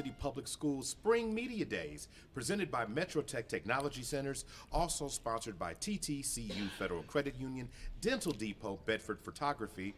City Public Schools Spring Media Days, presented by Metrotech Technology Centers, also sponsored by TTCU Federal Credit Union, Dental Depot, Bedford Photography,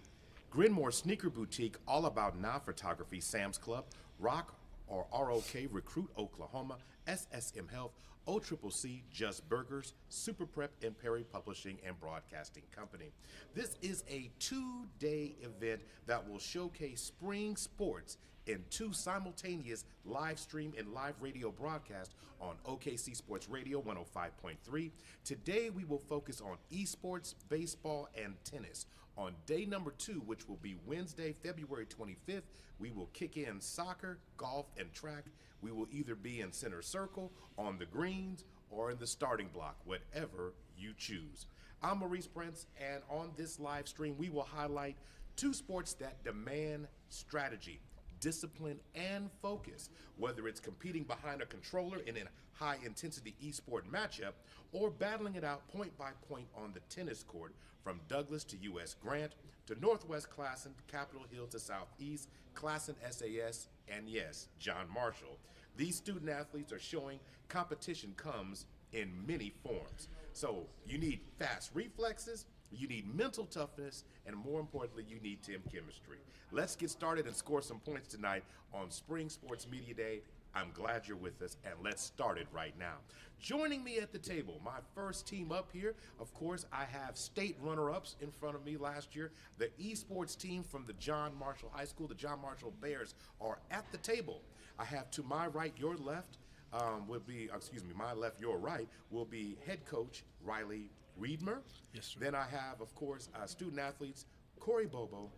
Grinmore Sneaker Boutique, All About Now Photography, Sam's Club, Rock or ROK Recruit Oklahoma, SSM Health, OCCC, Just Burgers, Super Prep, and Perry Publishing and Broadcasting Company. This is a 2-day event that will showcase spring sports in 2 simultaneous live stream and live radio broadcasts on OKC Sports Radio 105.3. Today we will focus on esports, baseball, and tennis. On day number 2, which will be Wednesday, February 25th, we will kick in soccer, golf, and track. We will either be in center circle, on the greens, or in the starting block, whatever you choose. I'm Maurice Prince, and on this live stream, we will highlight 2 sports that demand strategy, discipline, and focus, whether it's competing behind a controller in a high-intensity esport matchup or battling it out point by point on the tennis court from Douglas to U.S. Grant to Northwest Classen, Capitol Hill to Southeast, Classen SAS, and yes, John Marshall. These student athletes are showing competition comes in many forms. So you need fast reflexes, you need mental toughness, and more importantly, you need team chemistry. Let's get started and score some points tonight on Spring Sports Media Day. I'm glad you're with us, and let's start it right now. Joining me at the table, my first team up here, of course, I have state runner-ups in front of me last year. The esports team from the John Marshall High School, the John Marshall Bears, are at the table. I have to my right, your left, my left, your right, will be head coach Riley Reedmer. Yes, sir. Then I have, of course, student athletes Corey Bobo,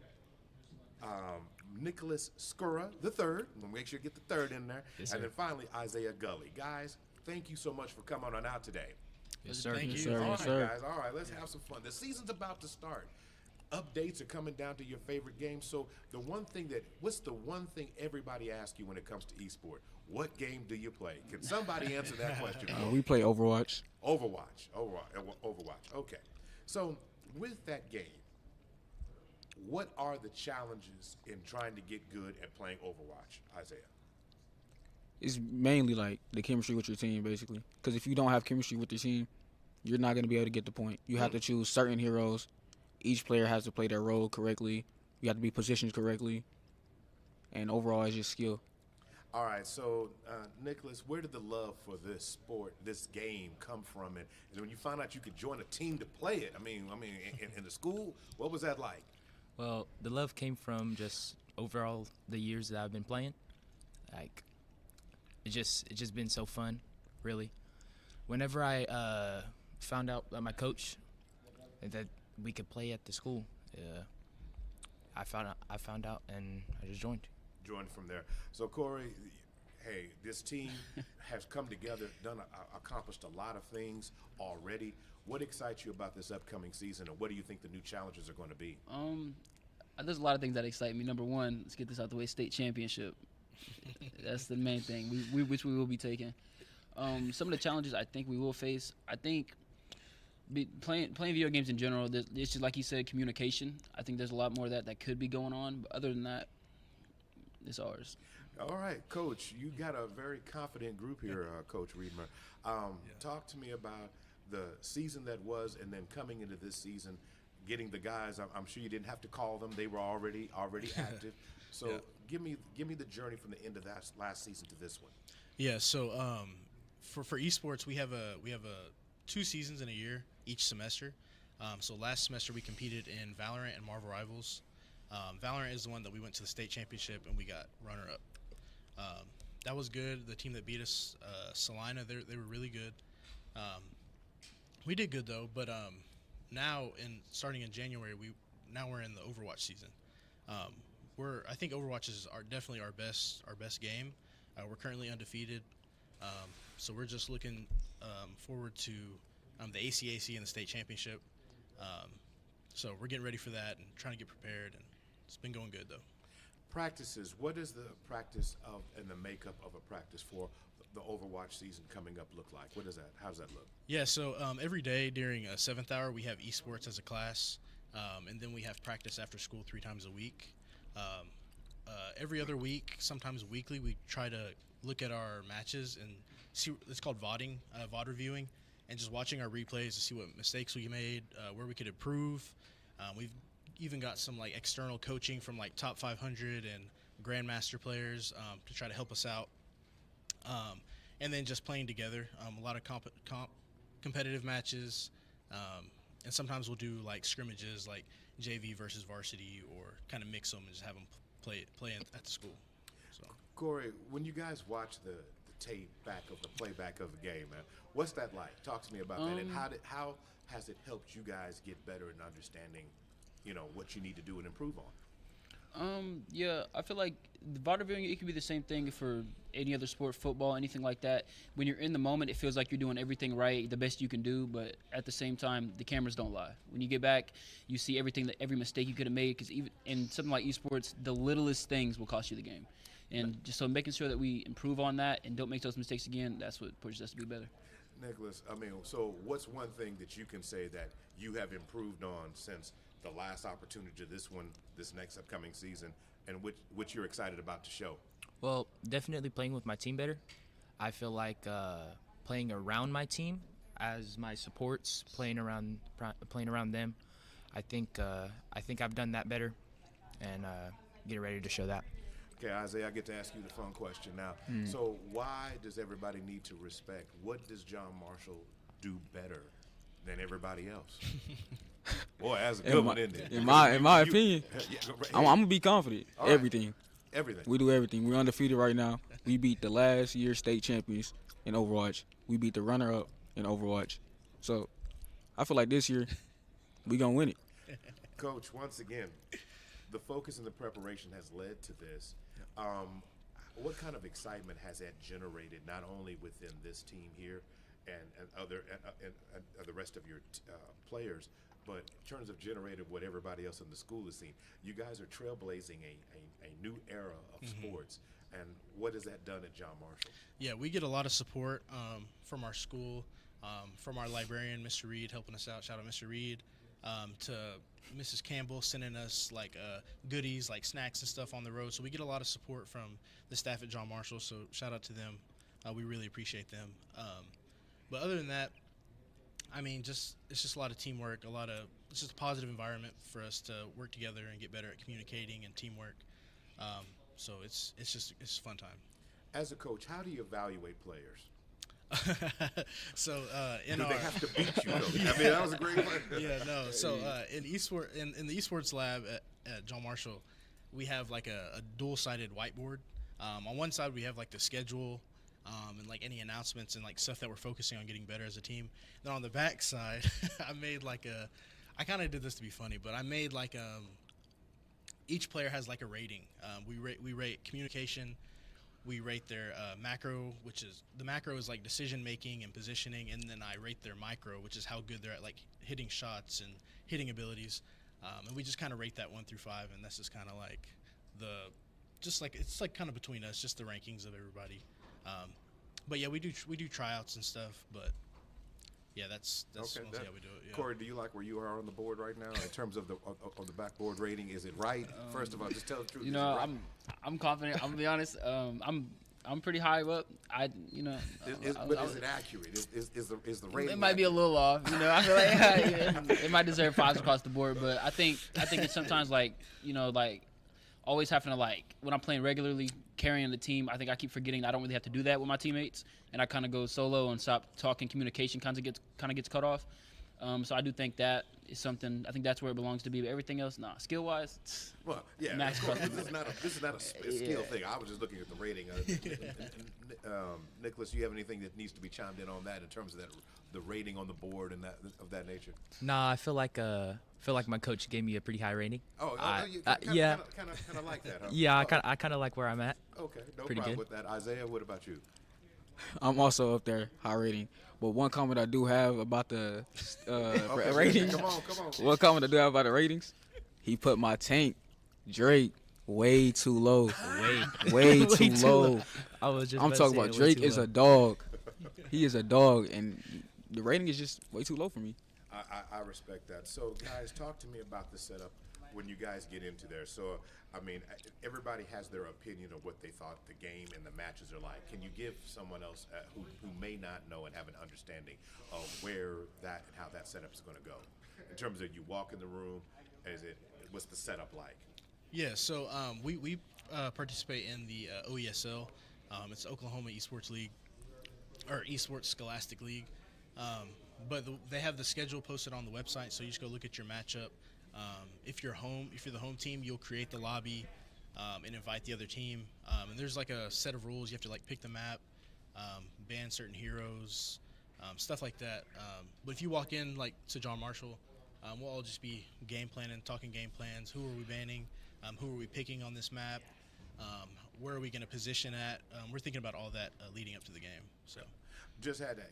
Nicholas Skura, the third. We'll make sure you get the third in there. Yes, and sir. then finally, Isaiah Gully. Guys, thank you so much for coming on out today. Yes, sir. Thank Yes, you. sir. All Yes, right, sir. guys. All right, let's have some fun. The season's about to start. Updates are coming down to your favorite game. So what's the one thing everybody asks you when it comes to esport? What game do you play? Can somebody answer that question? We play Overwatch. Overwatch. Okay. So with that game, what are the challenges in trying to get good at playing Overwatch, Isaiah? It's mainly like the chemistry with your team, basically. Because if you don't have chemistry with your team, you're not going to be able to get the point. You have to choose certain heroes. Each player has to play their role correctly. You have to be positioned correctly. And overall, it's just skill. All right, so Nicholas, where did the love for this sport, this game, come from? And when you found out you could join a team to play it, in the school, what was that like? Well, the love came from just overall the years that I've been playing. Like, it's just been so fun, really. Whenever I found out that my coach that we could play at the school, I found out and I just joined. Joined from there. So Corey, hey, this team has come together, accomplished a lot of things already. What excites you about this upcoming season, and what do you think the new challenges are going to be? There's a lot of things that excite me. Number one, let's get this out the way, state championship. That's the main thing, which we will be taking. Some of the challenges I think we will face, I think playing video games in general, it's just like you said, communication. I think there's a lot more of that could be going on, but other than that, it's ours. All right, Coach, you got a very confident group here, Coach Reedmer. Talk to me about the season that was, and then coming into this season, getting the guys. I'm sure you didn't have to call them; they were already active. So give me the journey from the end of that last season to this one. Yeah. So for esports, we have 2 seasons in a year each semester. So last semester we competed in Valorant and Marvel Rivals. Valorant is the one that we went to the state championship and we got runner-up. That was good. The team that beat us, Salina, they were really good. We did good though, but now starting in January, we're in the Overwatch season. I think Overwatch is definitely our best game. We're currently undefeated, so we're just looking forward to the ACAC and the state championship. So we're getting ready for that and trying to get prepared, and it's been going good though. Practices. What does the practice of and the makeup of a practice for the Overwatch season coming up look like? What is that? How does that look? Yeah, so every day during 7th hour we have esports as a class, and then we have practice after school 3 times a week. every other week, sometimes weekly, we try to look at our matches and see. It's called VODing, VOD reviewing, and just watching our replays to see what mistakes we made, where we could improve. We've even got some like external coaching from like top 500 and grandmaster players to try to help us out. And then just playing together, a lot of competitive matches, and sometimes we'll do like scrimmages, like JV versus varsity, or kind of mix them and just have them play at the school. So Corey, when you guys watch the tape back of the playback of the game, man, what's that like? Talk to me about that, and how has it helped you guys get better in understanding, what you need to do and improve on? Yeah, I feel like the VOD reviewing, it could be the same thing for any other sport, football, anything like that. When you're in the moment, it feels like you're doing everything right, the best you can do, but at the same time, the cameras don't lie. When you get back, you see every mistake you could have made, because even in something like esports, the littlest things will cost you the game. And just so making sure that we improve on that and don't make those mistakes again, that's what pushes us to be better. Nicholas, so what's one thing that you can say that you have improved on since the last opportunity to this next upcoming season, and which you're excited about to show? Well, definitely playing with my team better. I feel like playing around my team as my supports, playing around them. I think I've done that better, and get ready to show that. Okay, Isaiah, I get to ask you the fun question now. So why does everybody need to respect? What does John Marshall do better than everybody else? Boy, that's a good one, isn't it? In my opinion, I'm gonna be confident. All right. Everything. We do everything. We're undefeated right now. We beat the last year's state champions in Overwatch. We beat the runner-up in Overwatch. So I feel like this year we gonna win it. Coach, once again, the focus and the preparation has led to this. What kind of excitement has that generated, not only within this team here and the rest of your players, but in terms of generating what everybody else in the school has seen? You guys are trailblazing a new era of sports, and what has that done at John Marshall? Yeah, we get a lot of support from our school, from our librarian, Mr. Reed, helping us out. Shout out Mr. Reed. To Mrs. Campbell sending us like goodies, like snacks and stuff on the road. So we get a lot of support from the staff at John Marshall. So shout out to them. We really appreciate them. But other than that, it's just a lot of teamwork. It's just a positive environment for us to work together and get better at communicating and teamwork. So it's a fun time. As a coach, how do you evaluate players? So Do they have to beat you, though? That was a great one. Yeah, no. So in the esports lab at John Marshall, we have like a dual-sided whiteboard. On one side, we have like the schedule and like any announcements and like stuff that we're focusing on getting better as a team. Then on the back side, I kind of did this to be funny, but I made like each player has like a rating. We rate communication. We rate their macro, which is the macro is like decision making and positioning, and then I rate their micro, which is how good they're at like hitting shots and hitting abilities. And we just kind of rate that 1 through 5, and that's just kind of like it's like kind of between us, just the rankings of everybody. But yeah, we do tryouts and stuff, but yeah, that's okay, mostly how we do it. Yeah. Corey, do you like where you are on the board right now in terms of the backboard rating? Is it right? First of all, just tell the truth. I'm confident. I'm gonna be honest. I'm pretty high up. But is it accurate? Is the rating? It might be a little off. I feel like it might deserve 5s across the board. But I think it's sometimes like always having to when I'm playing regularly, carrying the team. I think I keep forgetting I don't really have to do that with my teammates, and I kind of go solo and stop talking. Communication kind of gets cut off. So I do think that is something. I think that's where it belongs to be. But everything else, skill wise. Well, yeah. Max this is not a skill thing. I was just looking at the rating. Nicholas, do you have anything that needs to be chimed in on that in terms of the rating on the board and that nature? Nah, I feel like my coach gave me a pretty high rating. Yeah. Kind of like that, huh? Yeah, I kind of like where I'm at. Okay, no Pretty problem good. with that. Isaiah, what about you? I'm also up there, high rating. But one comment I do have about the ratings. Come on. One comment I do have about the ratings. He put my tank, Drake, way too low. Way too low. I'm talking about Drake is a dog. He is a dog, and the rating is just way too low for me. I respect that. So, guys, talk to me about the setup when you guys get into there. So, I mean, everybody has their opinion of what they thought the game and the matches are like. Can you give someone else who may not know and have an understanding of where that and how that setup is going to go? In terms of you walk in the room, what's the setup like? Yeah, so we participate in the OESL. It's Oklahoma Esports League, or Esports Scholastic League. But they have the schedule posted on the website, so you just go look at your matchup. If you're the home team, you'll create the lobby and invite the other team. And there's like a set of rules. You have to like pick the map, ban certain heroes, stuff like that. But if you walk in like to John Marshall, we'll all just be game planning, talking game plans. Who are we banning? Who are we picking on this map? Where are we going to position at? We're thinking about all that leading up to the game. So. Just had to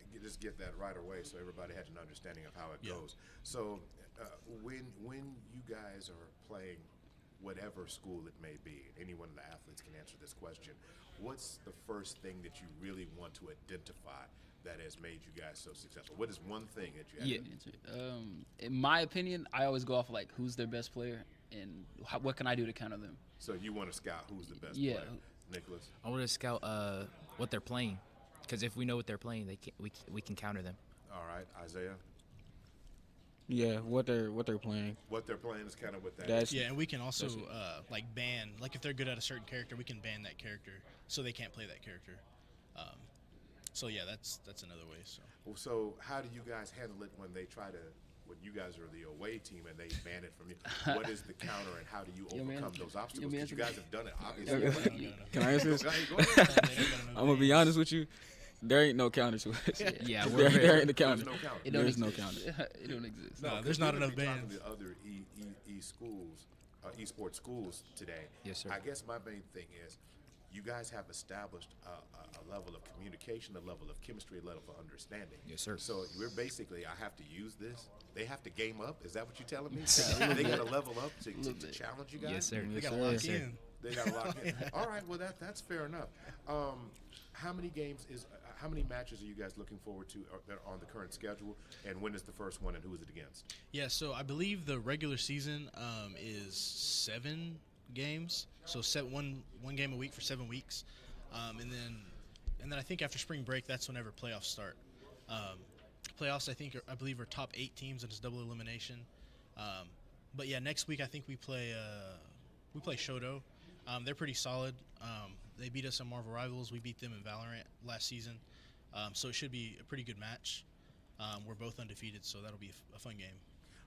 get that right away so everybody had an understanding of how it goes. So when you guys are playing whatever school it may be, any one of the athletes can answer this question, what's the first thing that you really want to identify that has made you guys so successful? What is one thing that you have in my opinion, I always go off like who's their best player and what can I do to counter them. So you want to scout who's the best player. Nicholas? I want to scout what they're playing, because if we know what they're playing, we can counter them. All right, Isaiah? Yeah, what they're playing. What they're playing is kind of what that That's is. Yeah, and we can also like ban, like if they're good at a certain character, we can ban that character so they can't play that character. So yeah, that's another way. So how do you guys handle it when they try to? When you guys are the away team and they ban it from you, what is the counter and how do you overcome those obstacles? Because you guys have done it, obviously. Can I answer this? Go ahead. I'm gonna be honest with you. There ain't no counter to it. Yeah, there ain't a counter. There's no counter. There's no counter. It don't exist. No, there's not enough talking bans. to other schools, esports schools today. Yes, sir. I guess my main thing is, you guys have established a level of communication, a level of chemistry, a level of understanding. Yes, sir. So we're basically, I have to use this. They have to game up. Is that what you're telling me? They got to level up to challenge you guys. Yes, sir. They got Yes, to lock sir. in. They got to lock in. All right. Well, that's fair enough. How many how many matches are you guys looking forward to that are on the current schedule? And when is the first one, and who is it against? Yeah, so I believe the regular season is 7 games. So set one game a week for 7 weeks, and then I think after spring break, that's whenever playoffs start. Playoffs, I believe, are top 8 teams, and it's double elimination. But yeah, next week I think we play Shoto. They're pretty solid. They beat us in Marvel Rivals. We beat them in Valorant last season. So it should be a pretty good match. We're both undefeated, so that'll be a fun game.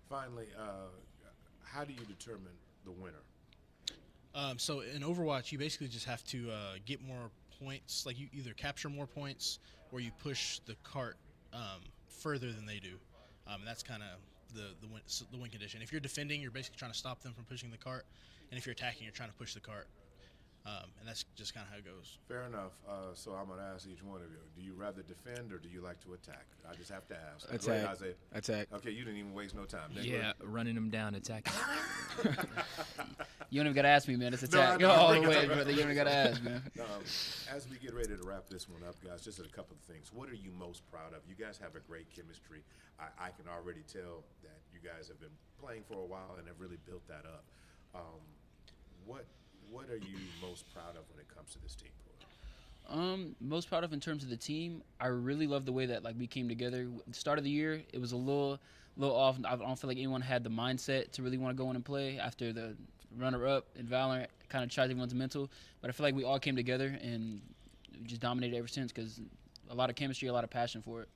Finally, how do you determine the winner? So in Overwatch, you basically just have to get more points. Like you either capture more points or you push the cart further than they do. And that's kind of the win condition. If you're defending, you're basically trying to stop them from pushing the cart. And if you're attacking, you're trying to push the cart. And that's just kind of how it goes. Fair enough. So I'm going to ask each one of you: do you rather defend or do you like to attack? I just have to ask. Go ahead, Attack. Isaiah. Attack. Okay, you didn't even waste no time. Nicholas? Yeah, running them down, attacking. You don't even gotta ask me, man. It's attack. No, All bring the it way, up. brother. You don't even gotta ask, man. As we get ready to wrap this one up, guys, just a couple of things. What are you most proud of? You guys have a great chemistry. I can already tell that you guys have been playing for a while and have really built that up. What are you most proud of when it comes to this team? Most proud of in terms of the team, I really love the way that like we came together. At the start of the year, it was a little off. I don't feel like anyone had the mindset to really want to go in and play after the runner-up in Valorant kind of tried everyone's mental. But I feel like we all came together and just dominated ever since because a lot of chemistry, a lot of passion for it.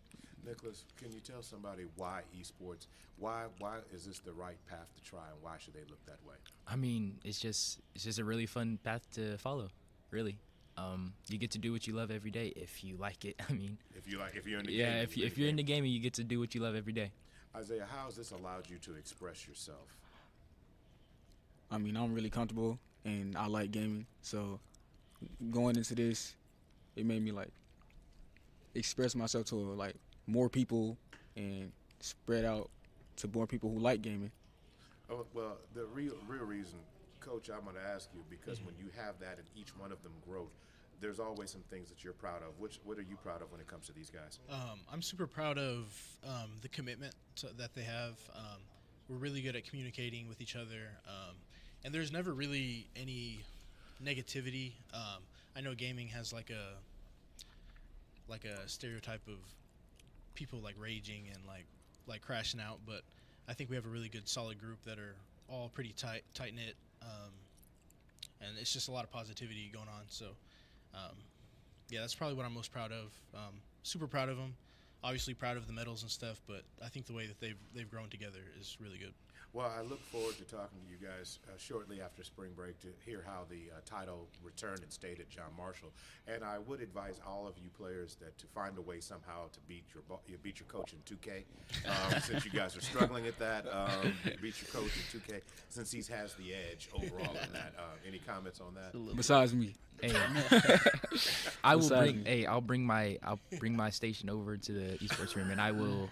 Nicholas, can you tell somebody why esports? Why is this the right path to try, and why should they look that way? I mean, it's just a really fun path to follow, really. You get to do what you love every day if you like it. I mean, If you're in the yeah, game, if you're in the game, you get to do what you love every day. Isaiah, how has this allowed you to express yourself? I mean, I'm really comfortable and I like gaming, so going into this, it made me like express myself to like more people and spread out to more people who like gaming. Oh, well, the real reason, Coach, I'm going to ask you, because when you have that and each one of them growth, there's always some things that you're proud of. What are you proud of when it comes to these guys? I'm super proud of the commitment that they have. we're really good at communicating with each other, and there's never really any negativity. I know gaming has like a stereotype of people like raging and like crashing out, but I think we have a really good solid group that are all pretty tight knit, and it's just a lot of positivity going on. So yeah, that's probably what I'm most proud of. Super proud of them. Obviously proud of the medals and stuff, but I think the way that they've grown together is really good. Well, I look forward to talking to you guys shortly after spring break to hear how the title returned and stayed at John Marshall. And I would advise all of you players that to find a way somehow to beat your coach in 2K. Since you guys are struggling at that, beat your coach in 2K since he has the edge overall in that. Any comments on that? Besides me. Hey, I'll bring my station over to the esports room, and I will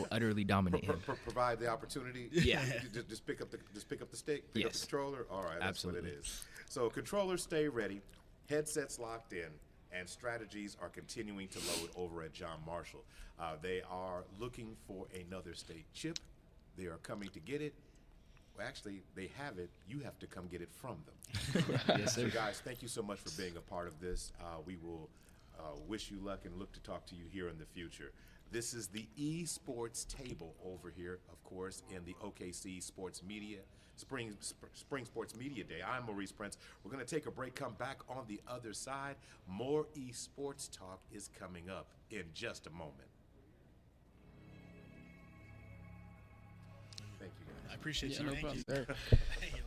utterly dominate him. Provide the opportunity. Yeah. just pick up the stick. Pick up the Yes. controller. All right, that's Absolutely. what it is. So controllers stay ready, headsets locked in, and strategies are continuing to load over at John Marshall. They are looking for another state chip. They are coming to get it. Well, actually, they have it. You have to come get it from them. Yes, sir. So, guys, thank you so much for being a part of this. We will wish you luck and look to talk to you here in the future. This is the esports table over here, of course, in the OKC Sports Media, Spring Sports Media Day. I'm Maurice Prince. We're going to take a break, come back on the other side. More esports talk is coming up in just a moment. Thank you, guys. I appreciate Yeah, you. no Thank problem. you. Sir. Hey, look.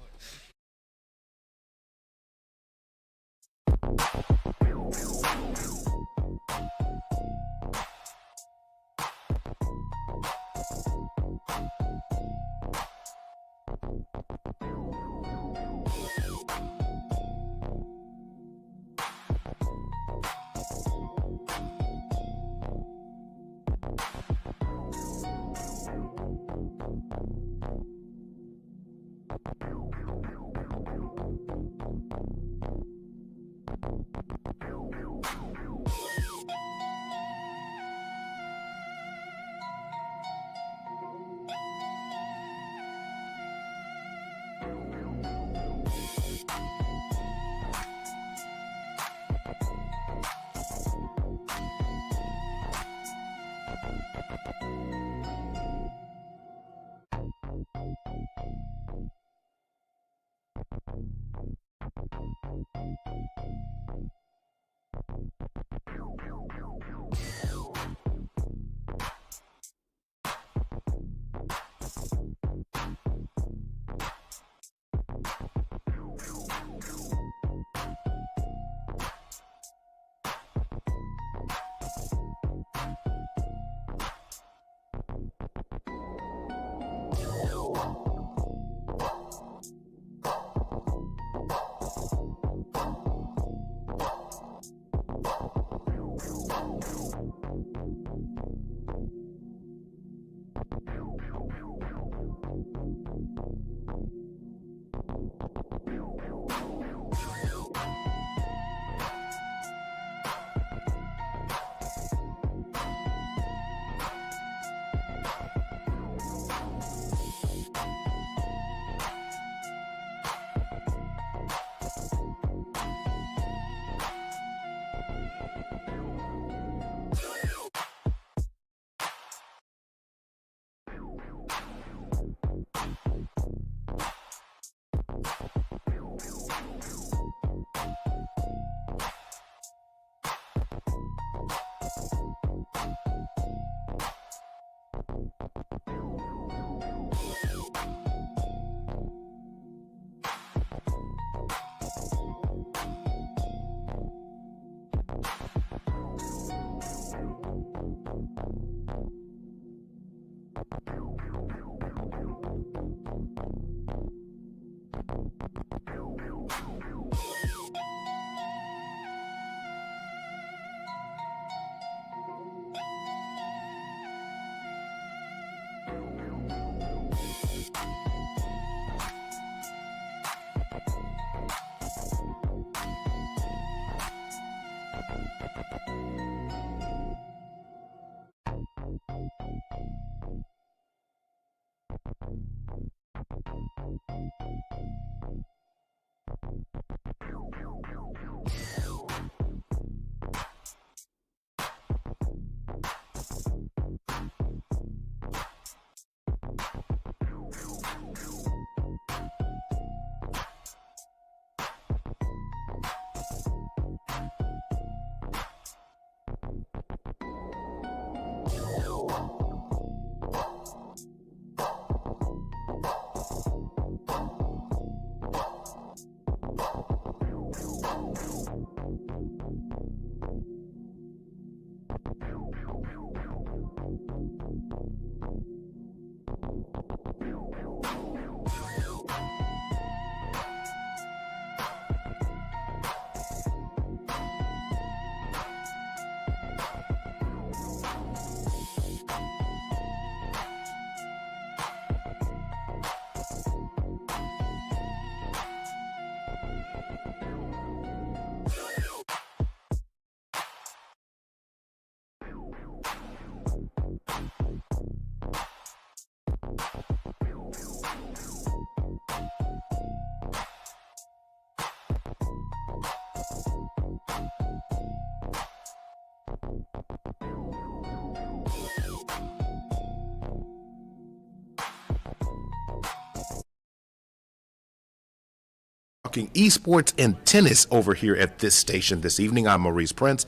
Talking esports and tennis over here at this station this evening. I'm Maurice Prince.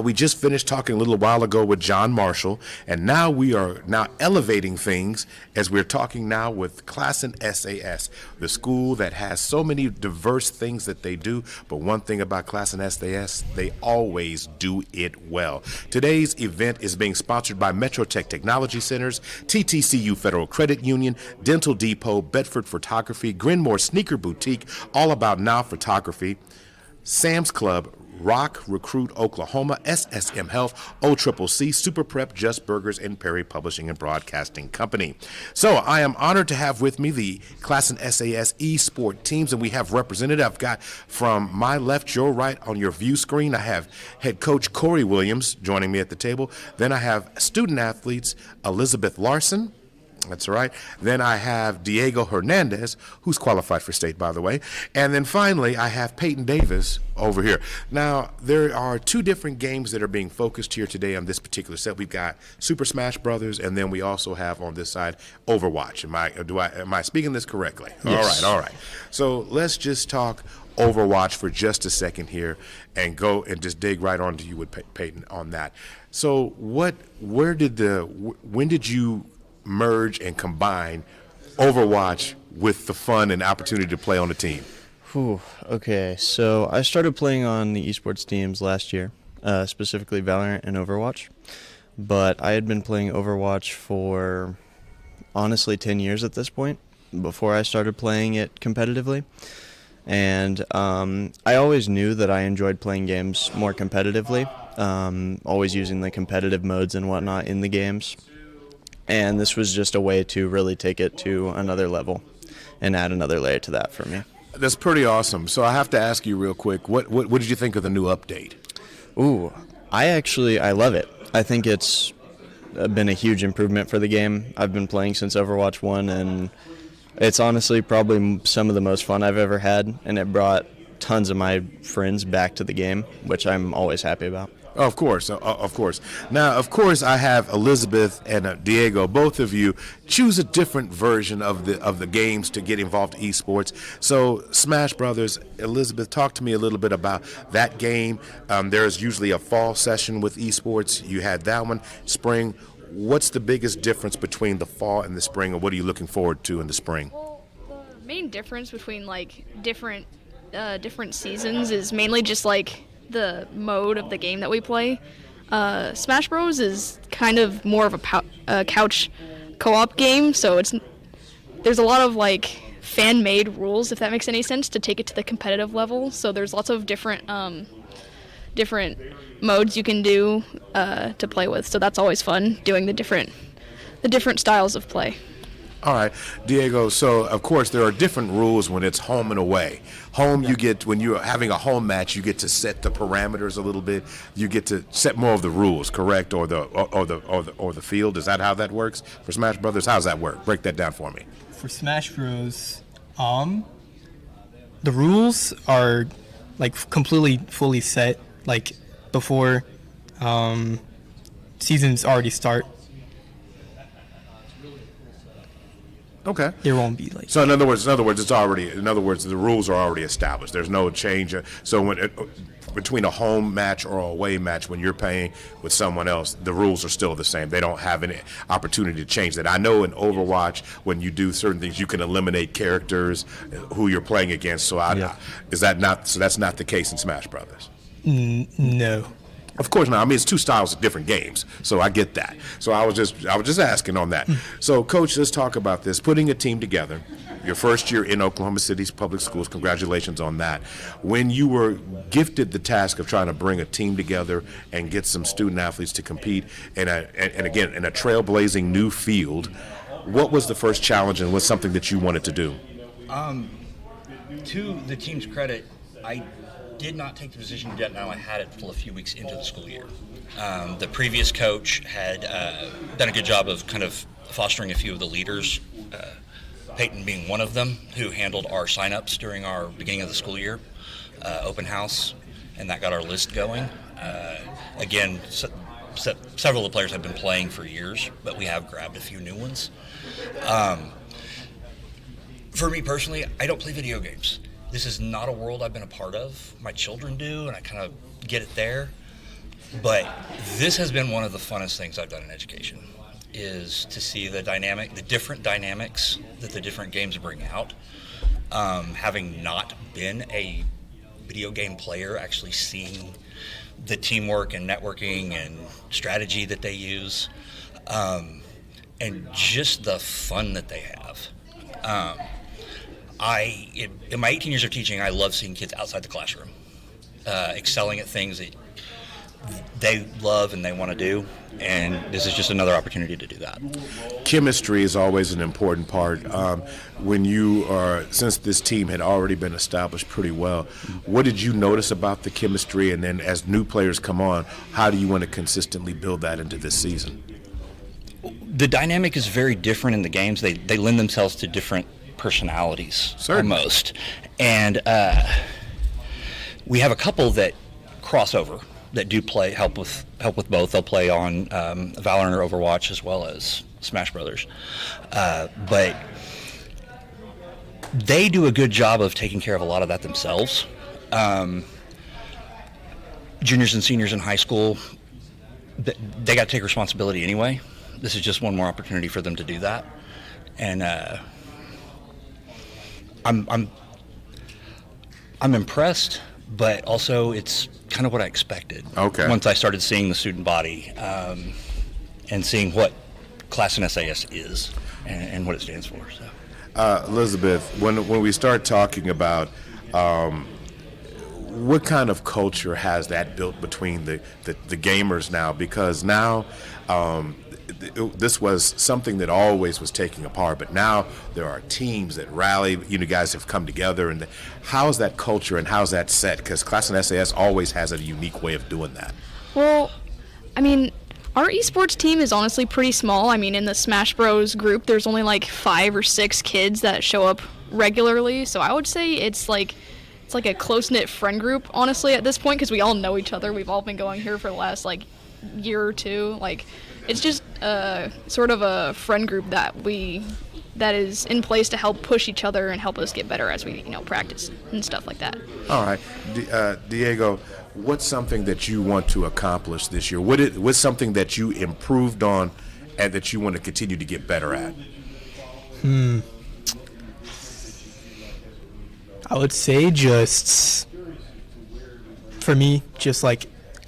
We just finished talking a little while ago with John Marshall, and now we are elevating things as we're talking now with Classen SAS, the school that has so many diverse things that they do, but one thing about Classen SAS, they always do it well. Today's event is being sponsored by Metro Tech Technology Centers, TTCU Federal Credit Union, Dental Depot, Bedford Photography, Grinmore Sneaker Boutique, All About Now Photography, Sam's Club, Rock Recruit Oklahoma, SSM Health, OCCC, Super Prep, Just Burgers, and Perry Publishing and Broadcasting Company. So I am honored to have with me the Classen SAS eSport teams, and we have represented. I've got from my left, your right on your view screen, I have head coach Corey Williams joining me at the table. Then I have student athletes Elizabeth Larson. That's right. Then I have Diego Hernandez, who's qualified for state, by the way. And then finally, I have Peyton Davis over here. Now, there are two different games that are being focused here today on this particular set. We've got Super Smash Brothers, and then we also have on this side Overwatch. Am I speaking this correctly? Yes. All right. So let's just talk Overwatch for just a second here and go and just dig right onto you with Peyton on that. So when did you merge and combine Overwatch with the fun and opportunity to play on the team? Okay, so I started playing on the esports teams last year, specifically Valorant and Overwatch. But I had been playing Overwatch for honestly 10 years at this point, before I started playing it competitively. And I always knew that I enjoyed playing games more competitively, always using the competitive modes and whatnot in the games. And this was just a way to really take it to another level and add another layer to that for me. That's pretty awesome. So I have to ask you real quick, what did you think of the new update? I love it. I think it's been a huge improvement for the game. I've been playing since Overwatch 1, and it's honestly probably some of the most fun I've ever had, and it brought tons of my friends back to the game, which I'm always happy about. Of course. Now, of course, I have Elizabeth and Diego. Both of you choose a different version of the games to get involved in esports. So, Smash Brothers, Elizabeth, talk to me a little bit about that game. There's usually a fall session with esports. You had that one, spring. What's the biggest difference between the fall and the spring, and what are you looking forward to in the spring? Well, the main difference between different seasons is mainly just the mode of the game that we play. Smash Bros is kind of more of a couch co-op game, so there's a lot of fan-made rules, if that makes any sense, to take it to the competitive level. So there's lots of different modes you can do to play with. So that's always fun, doing the different styles of play. All right, Diego, so of course there are different rules when it's home and away. Home, you get, when you're having a home match, you get to set the parameters a little bit. You get to set more of the rules, correct? Or the field. Is that how that works for Smash Brothers? How's that work? Break that down for me. For Smash Bros, the rules are completely fully set before seasons already start. Okay. There won't be So in other words, the rules are already established. There's no change. So between a home match or a away match, when you're playing with someone else, the rules are still the same. They don't have any opportunity to change that. I know in Overwatch, when you do certain things, you can eliminate characters who you're playing against. So that's not the case in Smash Brothers? No. Of course not. I mean, it's two styles of different games, so I get that. So I was just asking on that. So, Coach, let's talk about this. Putting a team together, your first year in Oklahoma City's public schools. Congratulations on that. When you were gifted the task of trying to bring a team together and get some student athletes to compete in again in a trailblazing new field, what was the first challenge and what's something that you wanted to do? To the team's credit, I did not take the position yet. Now I had it until a few weeks into the school year. The previous coach had done a good job of kind of fostering a few of the leaders, Peyton being one of them, who handled our sign-ups during our beginning of the school year, open house, and that got our list going. Again, several of the players have been playing for years, but we have grabbed a few new ones. For me personally, I don't play video games. This is not a world I've been a part of. My children do, and I kind of get it there. But this has been one of the funnest things I've done in education, is to see the different dynamics that the different games bring out. Having not been a video game player, actually seeing the teamwork and networking and strategy that they use, and just the fun that they have. In my 18 years of teaching, I love seeing kids outside the classroom, excelling at things that they love and they want to do, and this is just another opportunity to do that. Chemistry is always an important part. Since this team had already been established pretty well, what did you notice about the chemistry, and then as new players come on, how do you want to consistently build that into this season? The dynamic is very different in the games. They lend themselves to different personalities. Certainly. Almost, and we have a couple that cross over that do help with both. They'll play on Valorant or Overwatch as well as Smash Brothers, but they do a good job of taking care of a lot of that themselves. Juniors and seniors in high school, they got to take responsibility anyway. This is just one more opportunity for them to do that, and I'm impressed, but also it's kind of what I expected. Okay. Once I started seeing the student body and seeing what Classen SAS is and what it stands for. So, Elizabeth, when we start talking about what kind of culture has that built between the gamers now? Because now this was something that always was taking apart, but now there are teams that rally. You guys have come together, and how's that culture and how's that set? Because Classen SAS always has a unique way of doing that. Well, I mean, our esports team is honestly pretty small. I mean, in the Smash Bros group, there's only like 5 or 6 kids that show up regularly. So I would say it's like a close-knit friend group, honestly, at this point, because we all know each other. We've all been going here for the last year or two. It's just sort of a friend group that is in place to help push each other and help us get better as we practice and stuff like that. All right, Diego, what's something that you want to accomplish this year? What's something that you improved on and that you want to continue to get better at? I would say just, for me, just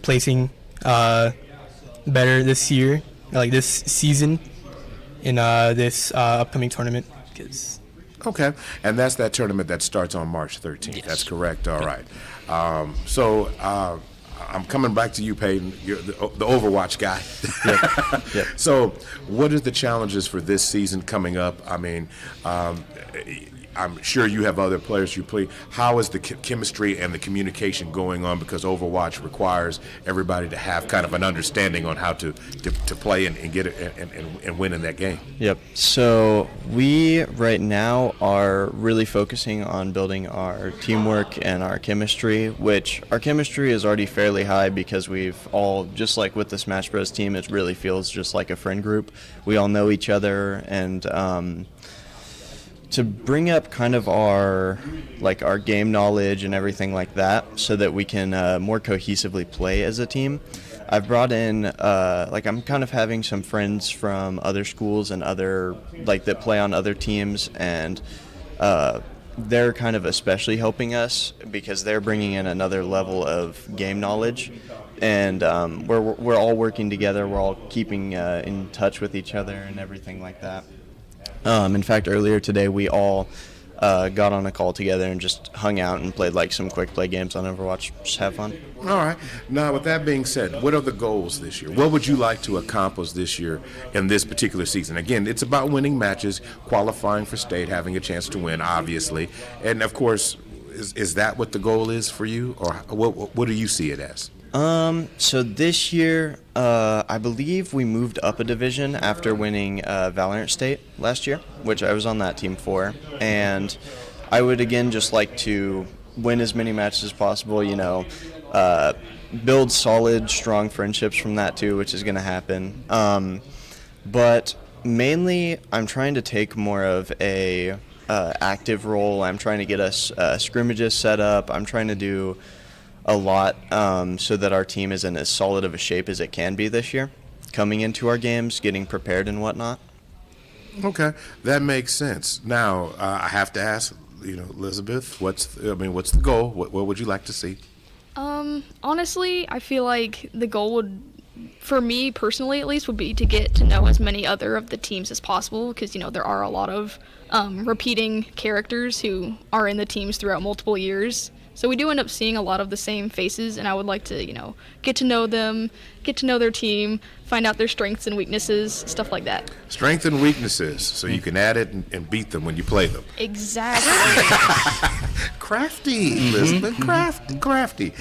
placing better this year, this season in this upcoming tournament. Okay, and that's that tournament that starts on March 13th. Yes. That's correct. All right. So I'm coming back to you, Peyton. You're the Overwatch guy. Yep. So what are the challenges for this season coming up? I mean, I'm sure you have other players you play. How is the chemistry and the communication going on? Because Overwatch requires everybody to have kind of an understanding on how to play and get it and win in that game. Yep. So we right now are really focusing on building our teamwork and our chemistry, which our chemistry is already fairly high because we've all, just like with the Smash Bros team, it really feels just like a friend group. We all know each other, and to bring up kind of our game knowledge and everything like that so that we can more cohesively play as a team, I've brought in I'm kind of having some friends from other schools and other that play on other teams, and they're kind of especially helping us because they're bringing in another level of game knowledge and we're all working together. We're all keeping in touch with each other and everything like that. In fact, earlier today we all got on a call together and just hung out and played like some quick play games on Overwatch. Just have fun. All right. Now, with that being said, what are the goals this year? What would you like to accomplish this year in this particular season? Again, it's about winning matches, qualifying for state, having a chance to win, obviously. And, of course, is that what the goal is for you? Or what do you see it as? So this year, I believe we moved up a division after winning Valorant State last year, which I was on that team for. And I would, again, just like to win as many matches as possible, build solid, strong friendships from that too, which is going to happen. But mainly, I'm trying to take more of a active role. I'm trying to get us scrimmages set up. I'm trying to do a lot so that our team is in as solid of a shape as it can be this year, coming into our games, getting prepared and whatnot. Okay, that makes sense. Now, I have to ask, Elizabeth, what's the goal? What would you like to see? Honestly, I feel like the goal would, for me personally at least, would be to get to know as many other of the teams as possible, because there are a lot of repeating characters who are in the teams throughout multiple years. So we do end up seeing a lot of the same faces, and I would like to, get to know them, get to know their team, find out their strengths and weaknesses, stuff like that. Strengths and weaknesses, so you can add it and beat them when you play them. Exactly. Crafty, Elizabeth, crafty.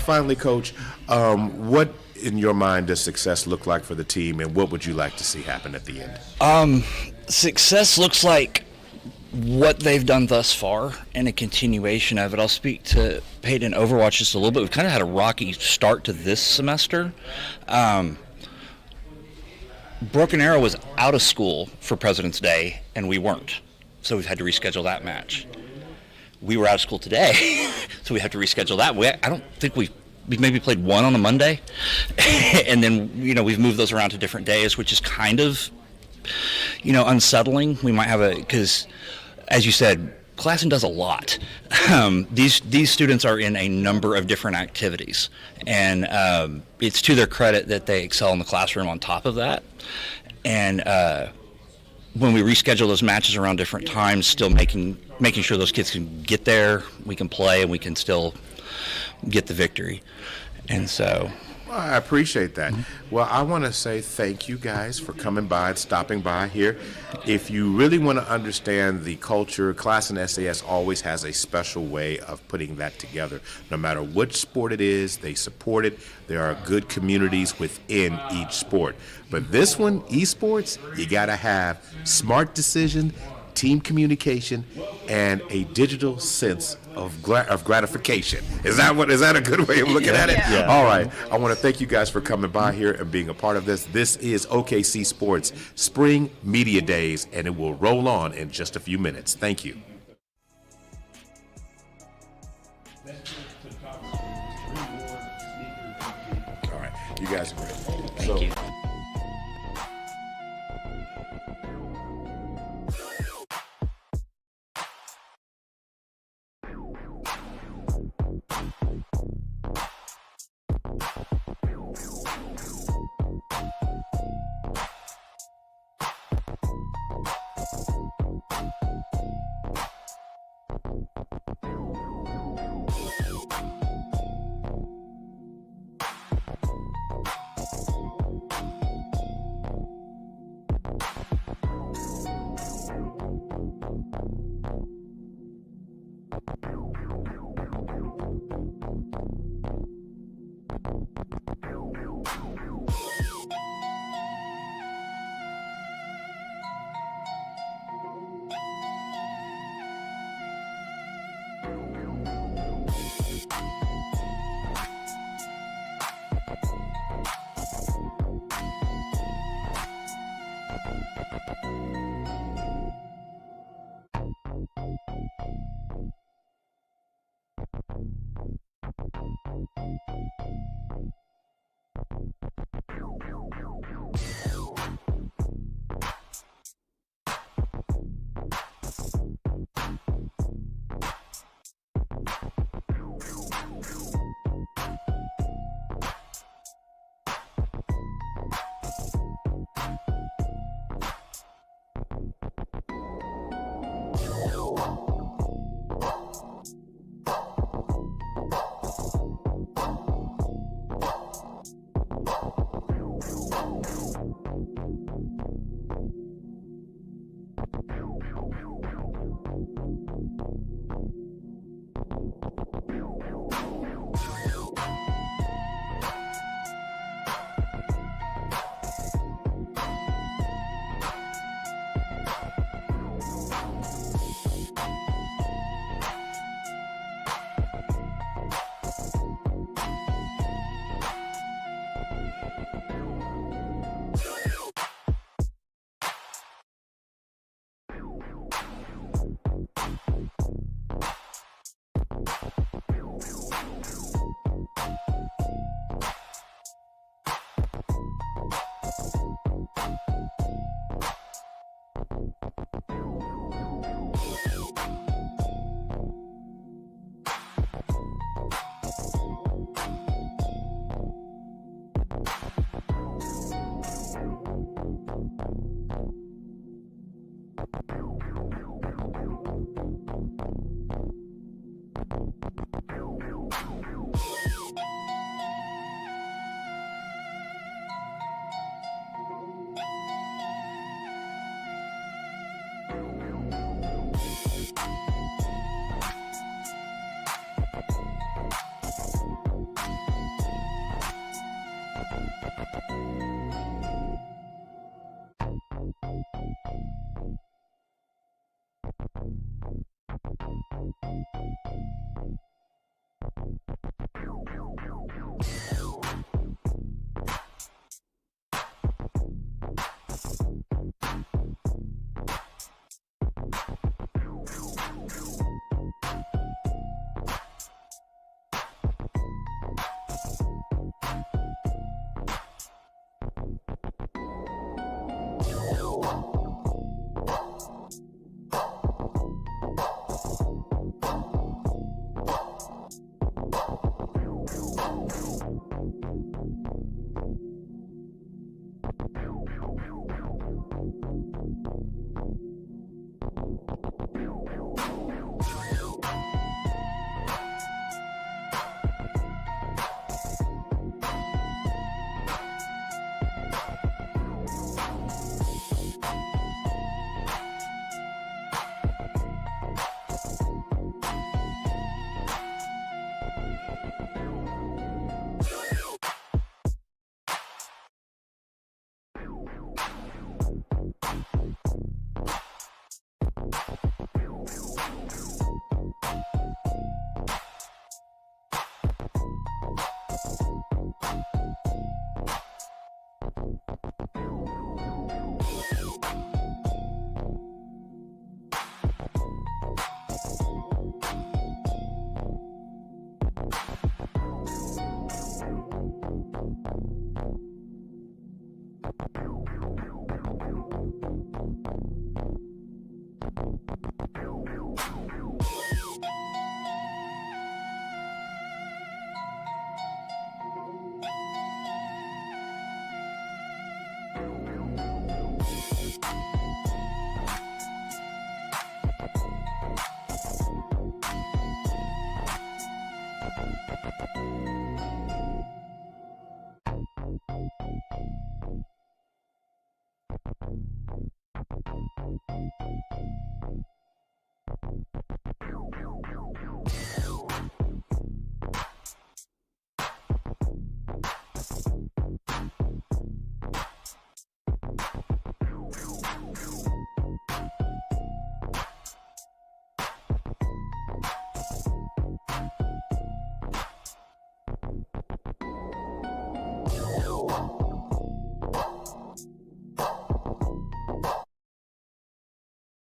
Finally, Coach, what in your mind does success look like for the team, and what would you like to see happen at the end? Success looks like what they've done thus far and a continuation of it. I'll speak to Peyton and Overwatch just a little bit. We've kind of had a rocky start to this semester. Broken Arrow was out of school for President's Day, and we weren't. So we've had to reschedule that match. We were out of school today, so we have to reschedule that. I don't think we maybe played one on a Monday, and then, we've moved those around to different days, which is kind of, unsettling. We might have because as you said, Classen does a lot. These students are in a number of different activities, and it's to their credit that they excel in the classroom on top of that. And when we reschedule those matches around different times, still making sure those kids can get there, we can play, and we can still get the victory. And so I appreciate that. Well, I want to say thank you guys for coming by and stopping by here. If you really want to understand the culture, Classen SAS always has a special way of putting that together. No matter which sport it is, they support it. There are good communities within each sport. But this one, esports, you got to have smart decision, team communication, and a digital sense of gratification. Is that a good way of looking at it? Yeah. All right. I want to thank you guys for coming by here and being a part of this. This is OKC Sports Spring Media Days, and it will roll on in just a few minutes. Thank you. All right. You guys are great. Thank you.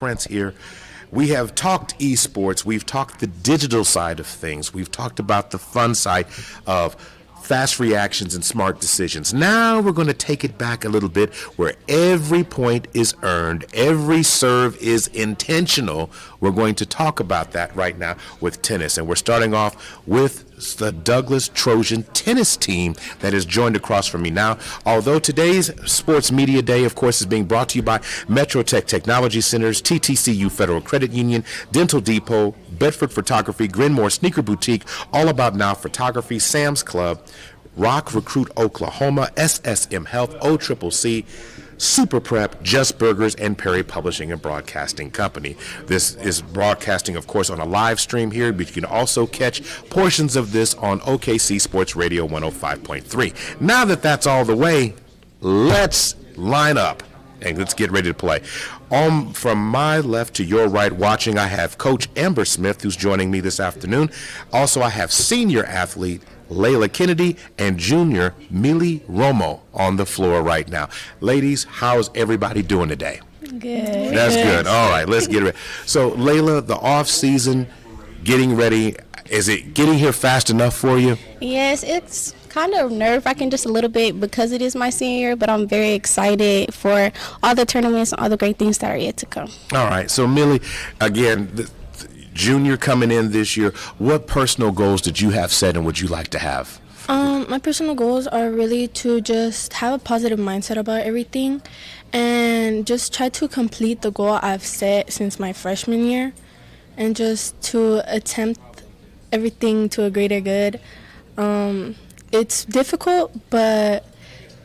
Prince here. We have talked esports, we've talked the digital side of things, we've talked about the fun side of fast reactions and smart decisions. Now we're going to take it back a little bit where every point is earned, every serve is intentional. We're going to talk about that right now with tennis, and we're starting off with the Douglas Trojan tennis team that has joined across from me now. Although today's Sports Media Day, of course, is being brought to you by Metro Tech Technology Centers, TTCU Federal Credit Union, Dental Depot, Bedford Photography, Grinmore Sneaker Boutique, All About Now Photography, Sam's Club, Rock Recruit Oklahoma, SSM Health, OCCC, Super Prep, Just Burgers, and Perry Publishing and Broadcasting Company. This is broadcasting, of course, on a live stream here, but you can also catch portions of this on OKC Sports Radio 105.3. Now that that's all the way, let's line up and let's get ready to play. From my left to your right watching, I have Coach Amber Smith, who's joining me this afternoon. Also, I have senior athlete Layla Kennedy and junior Millie Romo on the floor right now. Ladies, how's everybody doing today? Good. That's good. All right, let's get ready. So, Layla, the off season, getting ready, is it getting here fast enough for you? Yes, it's kind of nerve-wracking just a little bit because it is my senior year, but I'm very excited for all the tournaments and all the great things that are yet to come. All right, so Millie, again, junior coming in this year, what personal goals did you have set and would you like to have? My personal goals are really to just have a positive mindset about everything and just try to complete the goal I've set since my freshman year and just to attempt everything to a greater good. It's difficult, but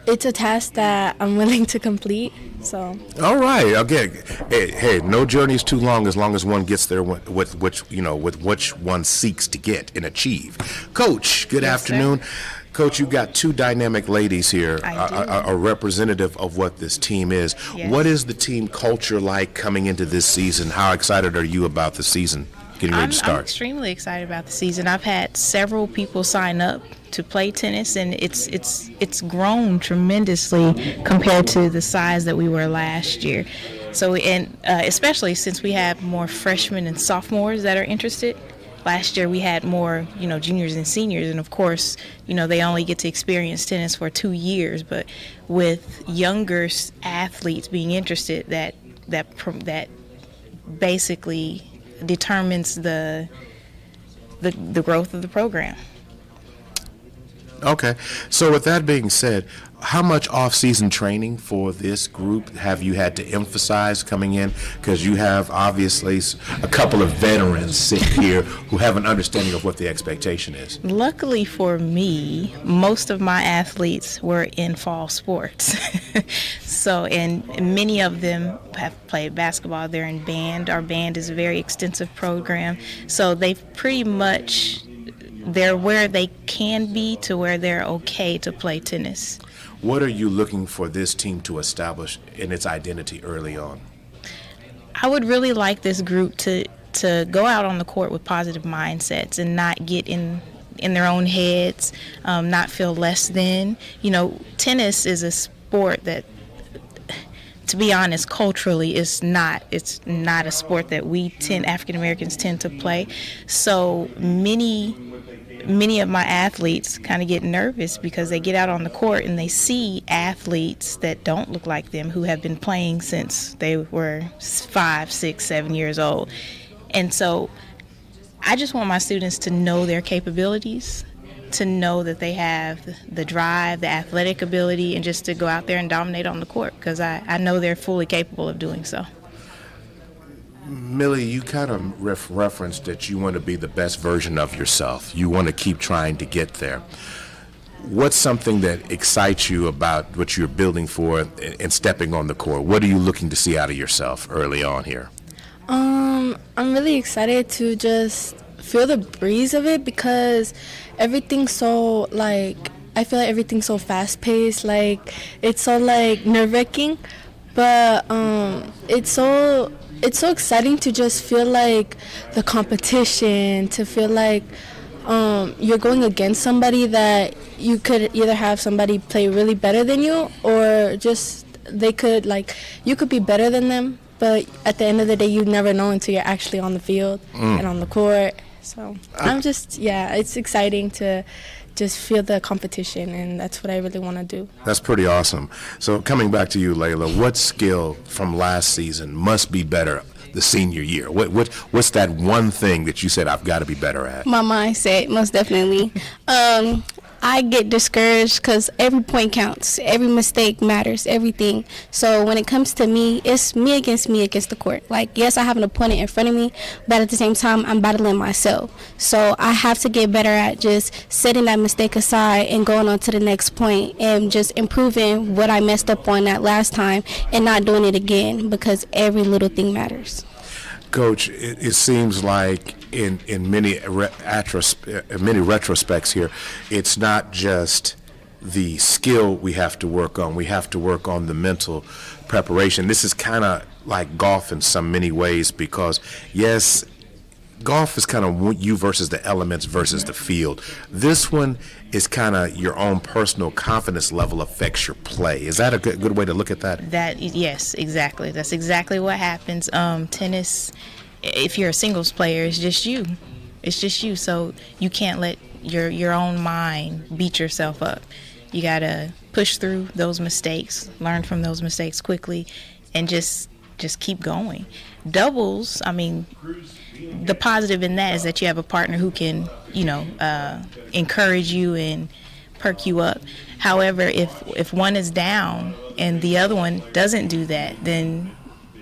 it's a task that I'm willing to complete. So. All right. Again, hey, no journey is too long as one gets there with which one seeks to get and achieve. Coach, good afternoon. Sir. Coach, you've got two dynamic ladies here, a representative of what this team is. Yes. What is the team culture like coming into this season? How excited are you about the season getting ready to start? I'm extremely excited about the season. I've had several people sign up to play tennis, and it's grown tremendously compared to the size that we were last year. So, and especially since we have more freshmen and sophomores that are interested. Last year we had more, juniors and seniors, and of course, they only get to experience tennis for 2 years. But with younger athletes being interested, that basically determines the growth of the program. Okay. So with that being said, how much off-season training for this group have you had to emphasize coming in? Because you have obviously a couple of veterans sitting here who have an understanding of what the expectation is. Luckily for me, most of my athletes were in fall sports. So, and many of them have played basketball. They're in band. Our band is a very extensive program. So they've pretty much, they're where they can be to where they're okay to play tennis. What are you looking for this team to establish in its identity early on? I would really like this group to go out on the court with positive mindsets and not get in their own heads, not feel less than. Tennis is a sport that, to be honest, culturally, it's not a sport that we African Americans tend to play. So many of my athletes kind of get nervous because they get out on the court and they see athletes that don't look like them who have been playing since they were 5, 6, 7 years old. And so I just want my students to know their capabilities, to know that they have the drive, the athletic ability, and just to go out there and dominate on the court because I know they're fully capable of doing so. Millie, you kind of referenced that you want to be the best version of yourself. You want to keep trying to get there. What's something that excites you about what you're building for and stepping on the court? What are you looking to see out of yourself early on here? I'm really excited to just feel the breeze of it because everything's so, I feel like everything's so fast-paced. It's so, nerve-wracking. But it's so exciting to just feel like the competition, to feel like you're going against somebody that you could either have somebody play really better than you or just you could be better than them, but at the end of the day, you never know until you're actually on the field and on the court. So it's exciting to just feel the competition, and that's what I really want to do. That's pretty awesome. So coming back to you, Layla, what skill from last season must be better the senior year? What's that one thing that you said I've got to be better at? My mindset, most definitely. I get discouraged because every point counts. Every mistake matters, everything. So when it comes to me, it's me against the court. Like, yes, I have an opponent in front of me, but at the same time, I'm battling myself. So I have to get better at just setting that mistake aside and going on to the next point and just improving what I messed up on that last time and not doing it again, because every little thing matters. Coach, it seems like in many retrospects here, it's not just the skill we have to work on. We have to work on the mental preparation. This is kind of like golf in some many ways, because, yes, golf is kind of you versus the elements versus the field. This one is kind of your own personal confidence level affects your play. Is that a good way to look at that? Yes, exactly. That's exactly what happens. Tennis, if you're a singles player, it's just you. It's just you. So you can't let your own mind beat yourself up. You gotta push through those mistakes, learn from those mistakes quickly, and just keep going. Doubles, I mean, the positive in that is that you have a partner who can, encourage you and perk you up. However, if one is down and the other one doesn't do that, then,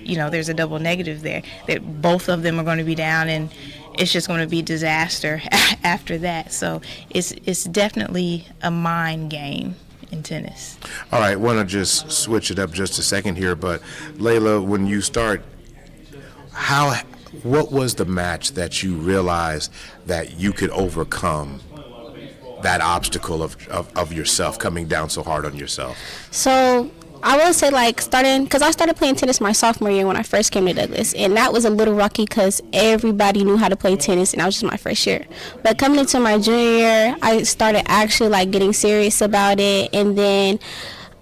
there's a double negative there. That both of them are going to be down, and it's just going to be disaster after that. So it's definitely a mind game in tennis. All right, want to just switch it up just a second here, but Layla, when you start, what was the match that you realized that you could overcome that obstacle of yourself coming down so hard on yourself? So I would say, because I started playing tennis my sophomore year when I first came to Douglas, and that was a little rocky because everybody knew how to play tennis, and that was just my first year. But coming into my junior year, I started actually getting serious about it, and then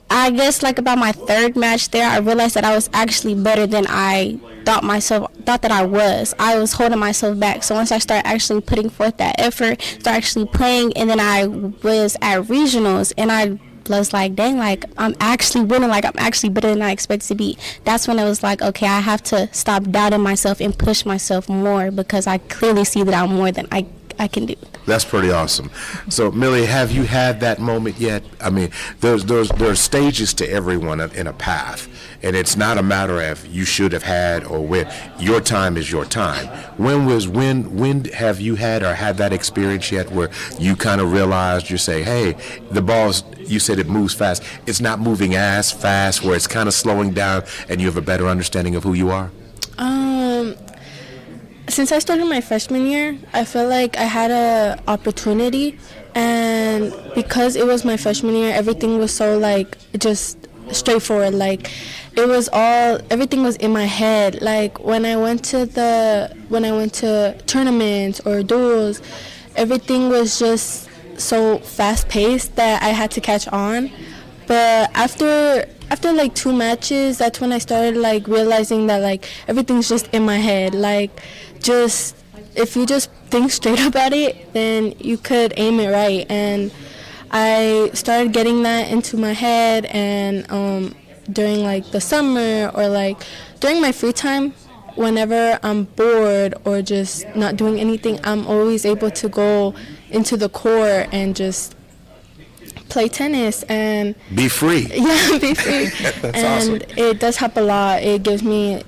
I guess about my third match there, I realized that I was actually better than I thought that I was. I was holding myself back. So once I started actually putting forth that effort, started actually playing, and then I was at regionals, and I was like, dang, I'm actually winning, I'm actually better than I expected to be. That's when it was like, okay, I have to stop doubting myself and push myself more, because I clearly see that I'm more than I can do. That's pretty awesome. So, Millie, have you had that moment yet? I mean, there's stages to everyone in a path, and it's not a matter of you should have had or when. Your time is your time. When have you had or had that experience yet where you kind of realized, you say, hey, the ball's, you said it moves fast. It's not moving as fast, where it's kind of slowing down, and you have a better understanding of who you are? Since I started my freshman year, I feel like I had an opportunity, and because it was my freshman year, everything was so just straightforward. Everything was in my head. When I went to tournaments or duels, everything was just so fast paced that I had to catch on. But after 2 matches, that's when I started realizing that everything's just in my head. If you just think straight about it, then you could aim it right. And I started getting that into my head, and during the summer or during my free time, whenever I'm bored or just not doing anything, I'm always able to go into the court and just play tennis and be free. Yeah, be free. That's and awesome. It does help a lot. It gives me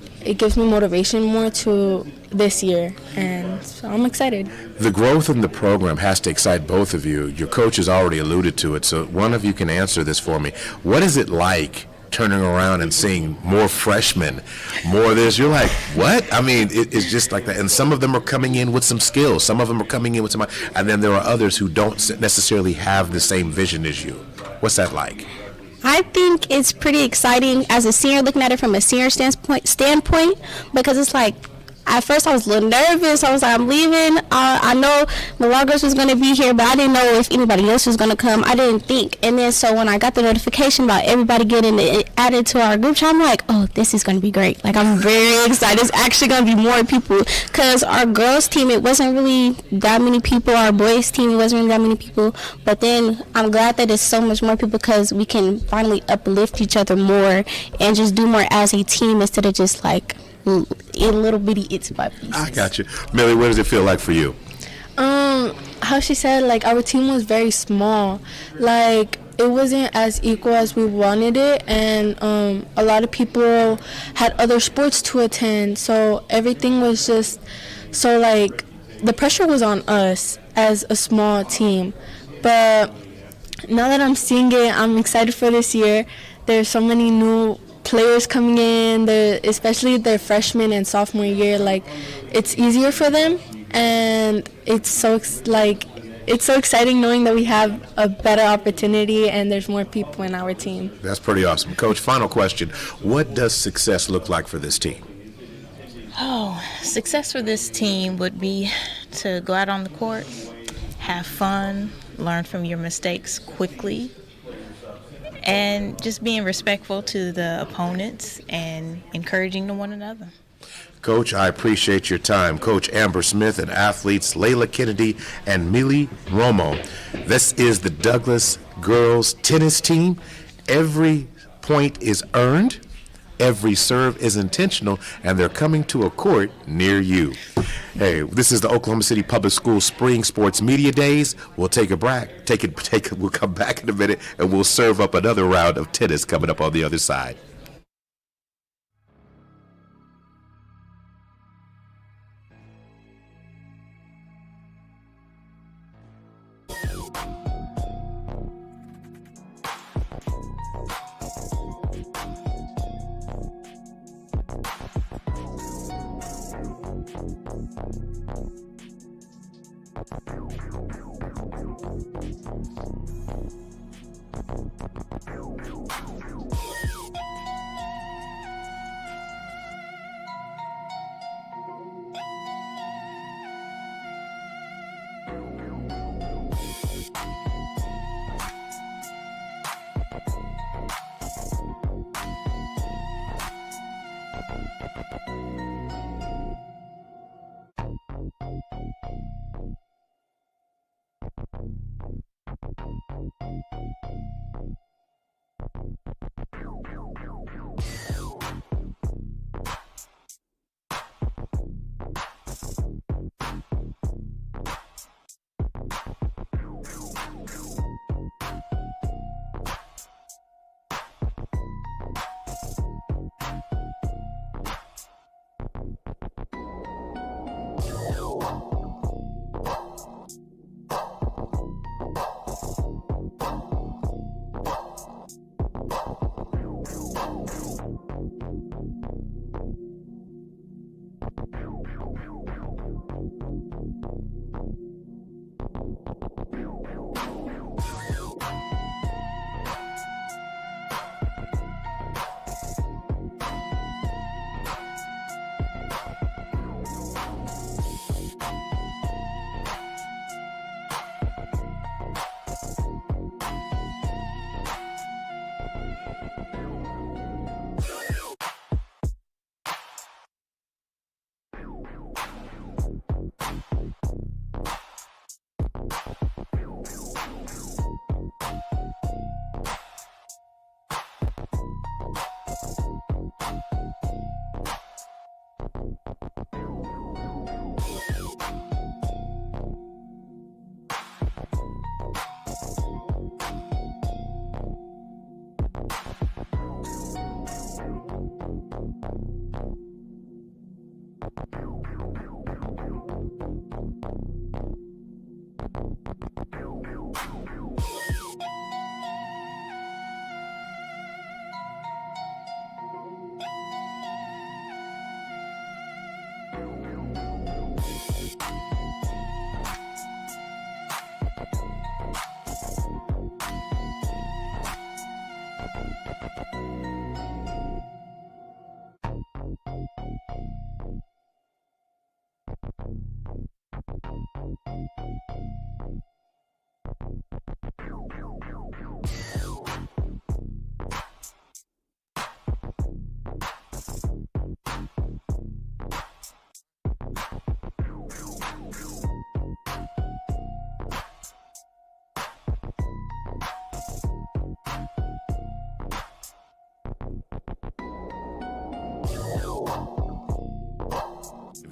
motivation more to this year, and so I'm excited. The growth in the program has to excite both of you. Your coach has already alluded to it, so one of you can answer this for me. What is it like turning around and seeing more freshmen, more of this? You're like, what? I mean, it's just like that. And some of them are coming in with some skills. Some of them are coming in with some, and then there are others who don't necessarily have the same vision as you. What's that like? I think it's pretty exciting as a senior, looking at it from a senior standpoint, because it's at first I was a little nervous. I was like, I'm leaving. I know Milagros was going to be here, but I didn't know if anybody else was going to come. I didn't think. And then so when I got the notification about everybody getting added to our group chat, I'm like, oh, this is going to be great. I'm very excited. It's actually going to be more people, because our girls team, it wasn't really that many people. Our boys team, it wasn't really that many people. But then I'm glad that it's so much more people, because we can finally uplift each other more and just do more as a team instead of just little bitty itsy pieces. I got you. Millie, what does it feel like for you? How she said, like, our team was very small. Like, it wasn't as equal as we wanted it, and a lot of people had other sports to attend, so everything was just so, like, the pressure was on us as a small team. But now that I'm seeing it, I'm excited for this year. There's so many new players coming in, especially their freshman and sophomore year. Like, it's easier for them, and it's so exciting knowing that we have a better opportunity and there's more people in our team. That's pretty awesome. Coach, final question. What does success look like for this team? Oh, success for this team would be to go out on the court, have fun, learn from your mistakes quickly, and just being respectful to the opponents and encouraging to one another. Coach, I appreciate your time. Coach Amber Smith and athletes Layla Kennedy and Millie Romo. This is the Douglas girls tennis team. Every point is earned. Every serve is intentional, and they're coming to a court near you. Hey, this is the Oklahoma City Public Schools Spring Sports Media Days. We'll take a break. We'll come back in a minute, and we'll serve up another round of tennis coming up on the other side.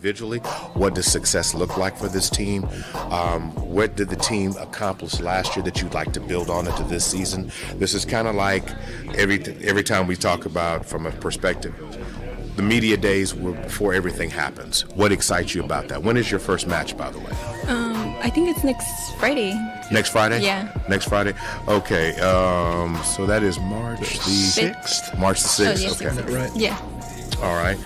individually. What does success look like for this team? What did the team accomplish last year that you'd like to build on into this season? This is kind of like every time we talk about from a perspective. The media days were before everything happens. What excites you about that? When is your first match, by the way? I think it's next Friday. Next Friday? Yeah. Next Friday? Okay. So that is March the 6th. March the 6th. Oh, yes, okay. 6th. Right. Yeah. All right.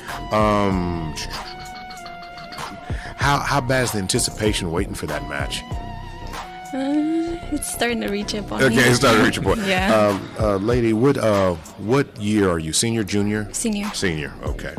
How bad is the anticipation waiting for that match? It's starting to reach a point. Okay, it's starting to reach a point. Yeah. Lady, what year are you? Senior, junior? Senior. Senior. Okay.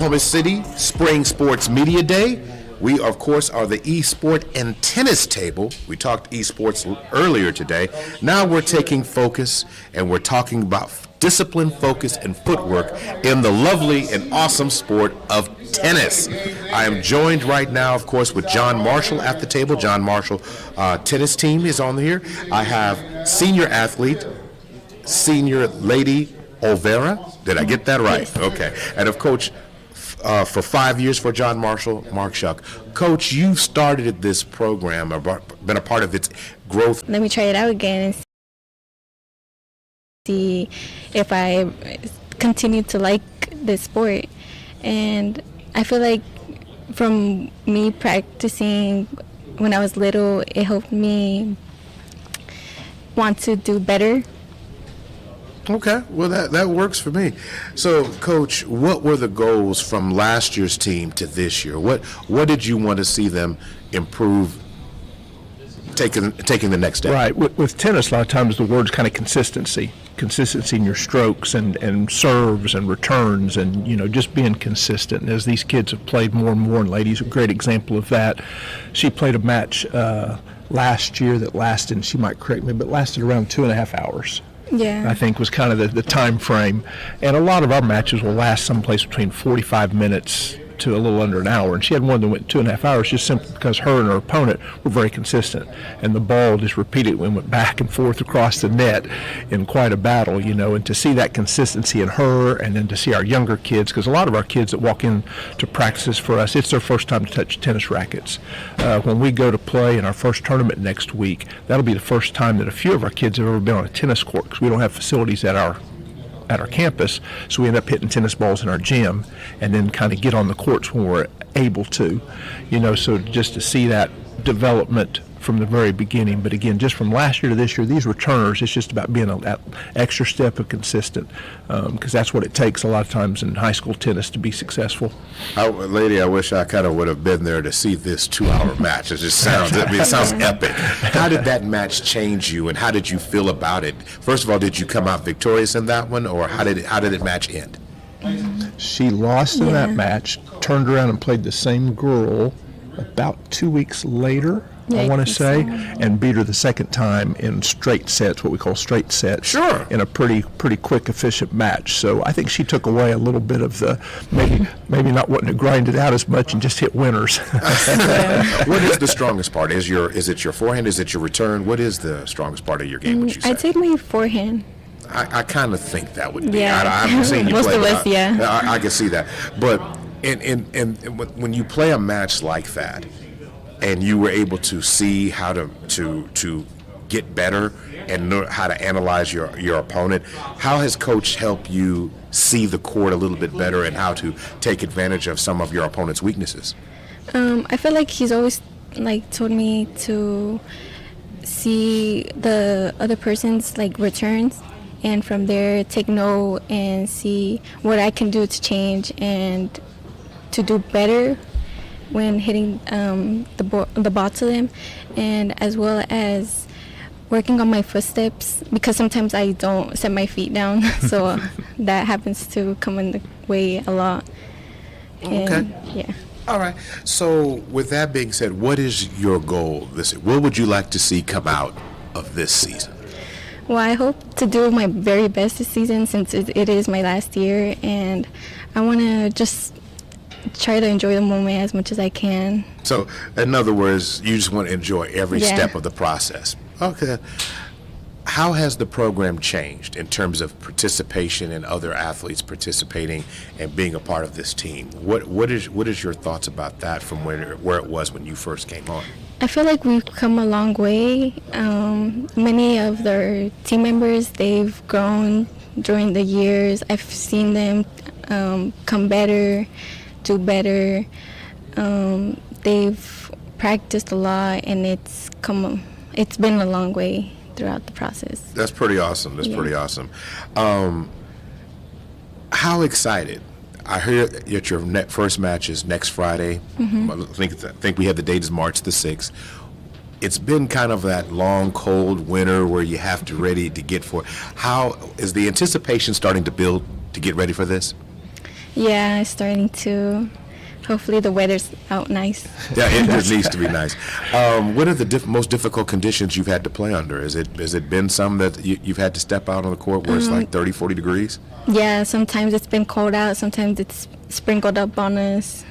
Oklahoma City Spring Sports Media Day. We, of course, are the eSport and tennis table. We talked eSports earlier today. Now we're taking focus and we're talking about discipline, focus, and footwork in the lovely and awesome sport of tennis. I am joined right now, of course, with John Marshall at the table. John Marshall tennis team is on here. I have senior athlete, senior lady Olvera. Did I get that right? Yes. Okay. And of coach, for 5 years for John Marshall, Mark Shuck. Coach, you've started this program, or been a part of its growth. Let me try it out again and see if I continue to like this sport. And I feel like from me practicing when I was little, it helped me want to do better. Okay, well that works for me. So, Coach, what were the goals from last year's team to this year? What did you want to see them improve, taking the next step? Right. With tennis, a lot of times the word's kind of consistency in your strokes and serves and returns, and just being consistent. And as these kids have played more and more, and Lady's a great example of that. She played a match last year that lasted, and she might correct me, but lasted around 2.5 hours. Yeah. I think was kind of the time frame. And a lot of our matches will last someplace between 45 minutes to a little under an hour. And she had one that went 2.5 hours just simply because her and her opponent were very consistent. And the ball just repeatedly went back and forth across the net in quite a battle, and to see that consistency in her, and then to see our younger kids, because a lot of our kids that walk in to practices for us, it's their first time to touch tennis rackets. When we go to play in our first tournament next week, that'll be the first time that a few of our kids have ever been on a tennis court, because we don't have facilities at our campus, so we end up hitting tennis balls in our gym and then kind of get on the courts when we're able to, so just to see that development from the very beginning. But again, just from last year to this year, these returners, it's just about being that extra step of consistent, because that's what it takes a lot of times in high school tennis to be successful. Lady, I wish I kind of would have been there to see this 2-hour match. It just sounds, it sounds epic. How did that match change you, and how did you feel about it? First of all, did you come out victorious in that one, or how did it match end? She lost in that match, turned around and played the same girl about 2 weeks later, I want to say, and beat her the second time in straight sets, what we call straight sets. Sure. In a pretty quick, efficient match. So I think she took away a little bit of the maybe not wanting to grind it out as much and just hit winners. What is the strongest part? Is it your forehand? Is it your return? What is the strongest part of your game, would you say? I'd say my forehand. I kind of think that would be. Yeah. I haven't seen you Most play. of but us, yeah. I can see that. But when you play a match like that, and you were able to see how to get better and know how to analyze your opponent, how has Coach helped you see the court a little bit better and how to take advantage of some of your opponent's weaknesses? I feel like he's always like told me to see the other person's like returns, and from there take note and see what I can do to change and to do better when hitting the ball to them, and as well as working on my footsteps, because sometimes I don't set my feet down, so that happens to come in the way a lot. Okay. And, yeah. All right. So with that being said, what is your goal this year? What would you like to see come out of this season? Well, I hope to do my very best this season, since it is my last year, and I want to just try to enjoy the moment as much as I can. So, in other words, you just want to enjoy every Yeah. step of the process. Okay. How has the program changed in terms of participation and other athletes participating and being a part of this team? What is your thoughts about that from where it was when you first came on? I feel like we've come a long way. Many of their team members, they've grown during the years. I've seen them come better, do better. They've practiced a lot, and it's been a long way throughout the process. That's pretty awesome. That's Yeah. pretty awesome. How excited? I heard that your first match is next Friday. I think we have the date is March the 6th. It's been kind of that long, cold winter where you have to ready to get for it. How is the anticipation starting to build to get ready for this? Yeah, it's starting to. Hopefully the weather's out nice. Yeah, it needs to be nice. What are the most difficult conditions you've had to play under? Has it been some that you've had to step out on the court where it's like 30, 40 degrees? Yeah, sometimes it's been cold out, sometimes it's sprinkled up on us.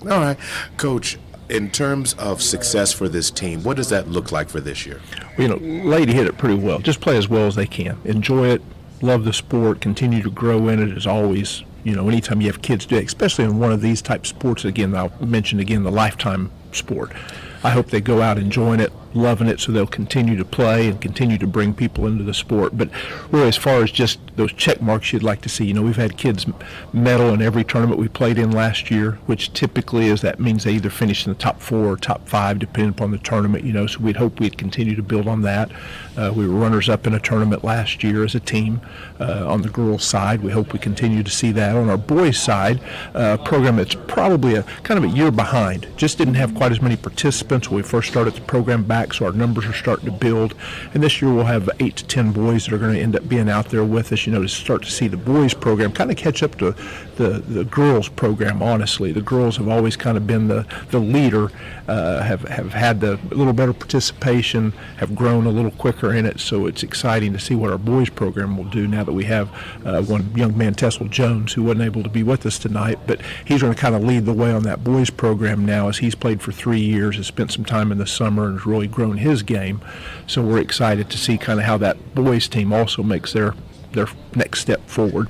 All right. Coach, in terms of success for this team, what does that look like for this year? Well, Lady hit it pretty well. Just play as well as they can. Enjoy it, love the sport, continue to grow in it as always. Anytime you have kids do it, especially in one of these type sports, again, I'll mention again the lifetime sport. I hope they go out enjoying it, loving it, so they'll continue to play and continue to bring people into the sport. But really, as far as just those check marks you'd like to see, we've had kids medal in every tournament we played in last year, which typically means they either finish in the top 4 or top 5, depending upon the tournament, so we'd hope we'd continue to build on that. We were runners-up in a tournament last year as a team on the girls' side. We hope we continue to see that. On our boys' side, a program that's probably kind of a year behind, just didn't have quite as many participants when we first started the program back, so our numbers are starting to build. And this year we'll have 8 to 10 boys that are going to end up being out there with us, to start to see the boys' program kind of catch up to the girls' program, honestly. The girls have always kind of been the leader, have had a little better participation, have grown a little quicker in it, so it's exciting to see what our boys' program will do now that we have one young man, Tessel Jones, who wasn't able to be with us tonight, but he's going to kind of lead the way on that boys' program now, as he's played for 3 years, has spent some time in the summer, and has really grown his game. So we're excited to see kind of how that boys' team also makes their next step forward.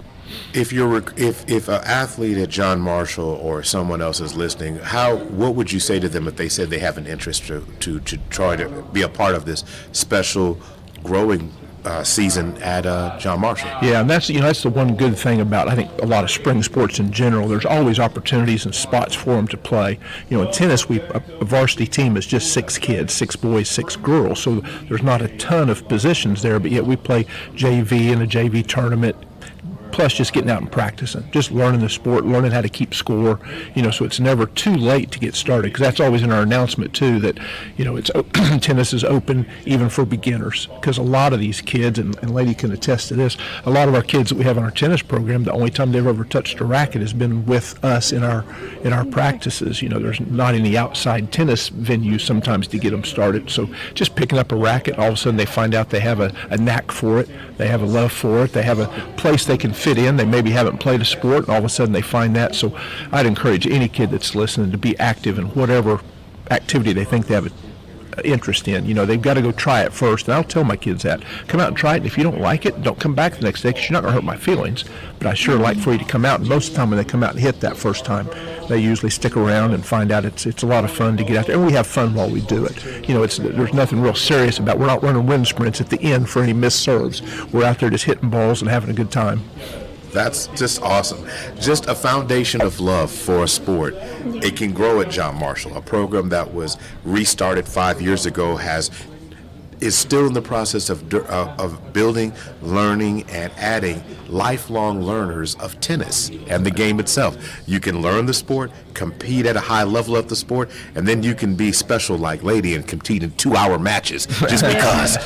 If an athlete at John Marshall or someone else is listening, what would you say to them if they said they have an interest to try to be a part of this special growing season at John Marshall? Yeah, and that's the one good thing about, I think, a lot of spring sports in general. There's always opportunities and spots for them to play. In tennis, a varsity team is just 6 kids, 6 boys, 6 girls, so there's not a ton of positions there, but yet we play JV in a JV tournament, plus just getting out and practicing, just learning the sport, learning how to keep score, so it's never too late to get started, because that's always in our announcement too, that it's tennis is open even for beginners, because a lot of these kids, and Lady can attest to this, a lot of our kids that we have on our tennis program, the only time they've ever touched a racket has been with us in our practices. There's not any outside tennis venues sometimes to get them started, so just picking up a racket, all of a sudden they find out they have a knack for it, they have a love for it, they have a place they can fit in, they maybe haven't played a sport, and all of a sudden they find that. So I'd encourage any kid that's listening to be active in whatever activity they think they have interest in. You know, they've got to go try it first, and I'll tell my kids that. Come out and try it, and if you don't like it, don't come back the next day because you're not going to hurt my feelings. But I sure like for you to come out, and most of the time when they come out and hit that first time, they usually stick around and find out it's a lot of fun to get out there, and we have fun while we do it. You know, there's nothing real serious about. We're not running wind sprints at the end for any missed serves. We're out there just hitting balls and having a good time. That's just awesome. Just a foundation of love for a sport. It can grow at John Marshall. A program that was restarted 5 years ago is still in the process of building, learning, and adding lifelong learners of tennis and the game itself. You can learn the sport, compete at a high level of the sport, and then you can be special like Lady and compete in 2-hour matches just because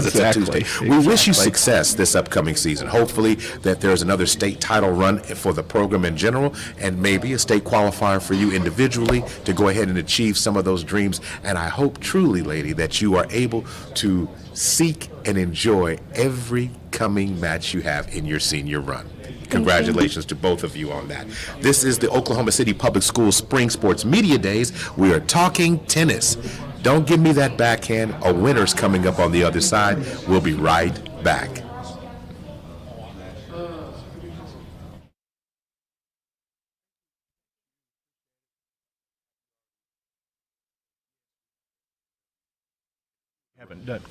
it's a Tuesday. We wish you success this upcoming season. Hopefully that there's another state title run for the program in general, and maybe a state qualifier for you individually to go ahead and achieve some of those dreams. And I hope truly, Lady, that you are able to seek and enjoy every coming match you have in your senior run. Congratulations to both of you on that. This is the Oklahoma City Public Schools Spring Sports Media Days. We are talking tennis. Don't give me that backhand. A winner's coming up on the other side. We'll be right back. Haven't done.